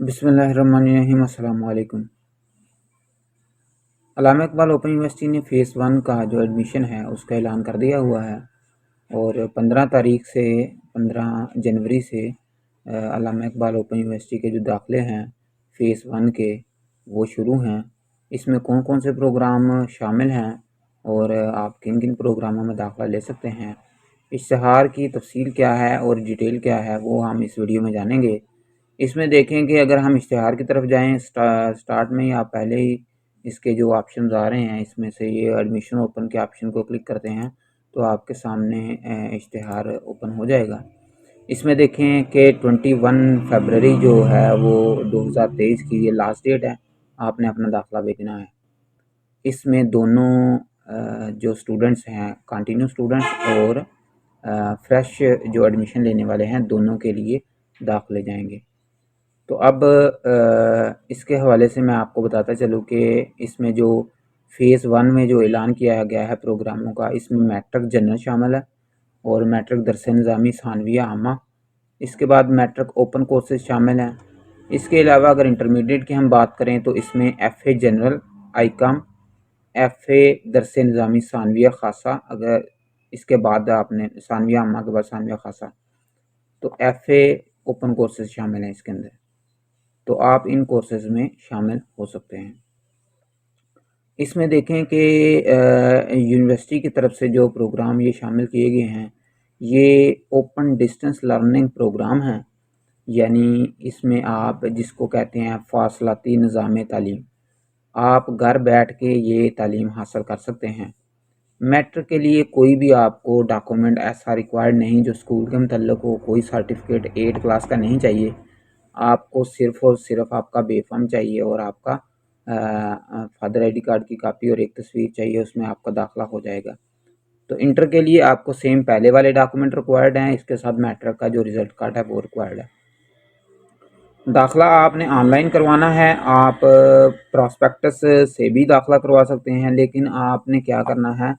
बिस्मिल्लाहिर्रहमानिर्रहीम। अस्सलाम वालेकुम। अल्लामा इकबाल ओपन यूनिवर्सिटी ने फ़ेज़ 1 का जो एडमिशन है उसका ऐलान कर दिया हुआ है और 15 जनवरी से अल्लामा इकबाल ओपन यूनिवर्सिटी के जो दाखिले हैं फ़ेज़ 1 के वो शुरू हैं। इसमें कौन कौन से प्रोग्राम शामिल हैं और आप किन किन प्रोग्रामों में दाखिला ले सकते हैं, इश्तिहार की तफसील क्या है और डिटेल क्या है, वो हम इस वीडियो में जानेंगे। इसमें देखें कि अगर हम इश्तिहार की तरफ जाएँ स्टार्ट में ही आप पहले ही इसके जो ऑप्शंस आ रहे हैं इसमें से ये एडमिशन ओपन के ऑप्शन को क्लिक करते हैं तो आपके सामने इश्तिहार ओपन हो जाएगा। इसमें देखें कि 21 फरवरी जो है वो 2023 की ये लास्ट डेट है, आपने अपना दाखिला भेजना है। इसमें दोनों जो स्टूडेंट्स हैं कंटिन्यू स्टूडेंट्स और फ्रेश जो एडमिशन लेने वाले हैं दोनों के लिए दाखिले जाएंगे। तो अब इसके हवाले से मैं आपको बताता चलूँ कि इसमें जो फ़ेज़ 1 में जो ऐलान किया गया है प्रोग्रामों का, इसमें मैट्रिक जनरल शामिल है और मैट्रिक दरस निज़ामी सानविया आमा, इसके बाद मैट्रिक ओपन कोर्सेज शामिल हैं। इसके अलावा अगर इंटरमीडिएट की हम बात करें तो इसमें FA जनरल आईकॉम, FA दरस निज़ामी सानविया ख़ासा, अगर इसके बाद आपने सानविया आमा के बाद सानविया ख़ासा, तो FA ओपन कोर्सेज शामिल हैं इसके अंदर, तो आप इन कोर्सेज़ में शामिल हो सकते हैं। इसमें देखें कि यूनिवर्सिटी की तरफ से जो प्रोग्राम ये शामिल किए गए हैं ये ओपन डिस्टेंस लर्निंग प्रोग्राम हैं, यानी इसमें आप जिसको कहते हैं फासलाती निज़ाम तालीम, आप घर बैठ के ये तालीम हासिल कर सकते हैं। मैट्रिक के लिए कोई भी आपको डॉक्यूमेंट ऐसा रिक्वायर्ड नहीं जो स्कूल के मतलब हो, कोई सर्टिफिकेट 8 क्लास का नहीं चाहिए, आपको सिर्फ़ और सिर्फ आपका बेफाम चाहिए और आपका फादर आईडी कार्ड की कापी और एक तस्वीर चाहिए, उसमें आपका दाखिला हो जाएगा। तो इंटर के लिए आपको सेम पहले वाले डॉक्यूमेंट रिक्वायर्ड हैं, इसके साथ मैट्रिक का जो रिज़ल्ट कार्ड है वो रिक्वायर्ड है। दाखिला आपने ऑनलाइन करवाना है, आप प्रॉस्पेक्टस से भी दाखिला करवा सकते हैं, लेकिन आपने क्या करना है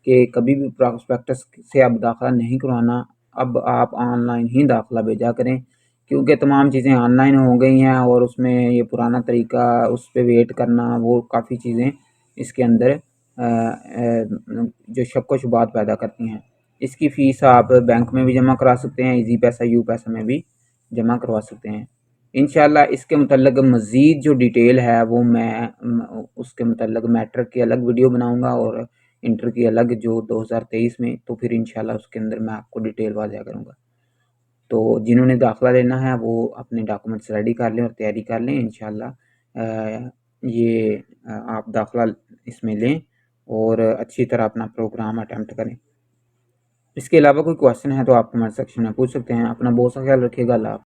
कि कभी भी प्रॉस्पेक्टस से अब दाखिला नहीं करवाना, अब आप ऑनलाइन ही दाखिला भेजा करें, क्योंकि तमाम चीज़ें ऑनलाइन हो गई हैं और उसमें ये पुराना तरीका उस पर वेट करना, वो काफ़ी चीज़ें इसके अंदर जो शक व शुबात पैदा करती हैं। इसकी फ़ीस आप बैंक में भी जमा करा सकते हैं, ईजी पैसा यू पैसा में भी जमा करवा सकते हैं। इंशाल्लाह इसके मतलब मज़ीद जो डिटेल है वो मैं उसके मतलब मैट्रिक की अलग वीडियो बनाऊंगा और इंटर की अलग जो 2023 में, तो फिर इंशाल्लाह उसके अंदर मैं आपको डिटेल वाज़ा करूँगा। तो जिन्होंने दाखिला लेना है वो अपने डॉक्यूमेंट्स रेडी कर लें और तैयारी कर लें, इंशाल्लाह ये आप दाखिला इसमें लें और अच्छी तरह अपना प्रोग्राम अटेम्प्ट करें। इसके अलावा कोई क्वेश्चन है तो आप कमेंट सेक्शन में पूछ सकते हैं। अपना बहुत सा ख्याल रखिएगा। अल्लाह।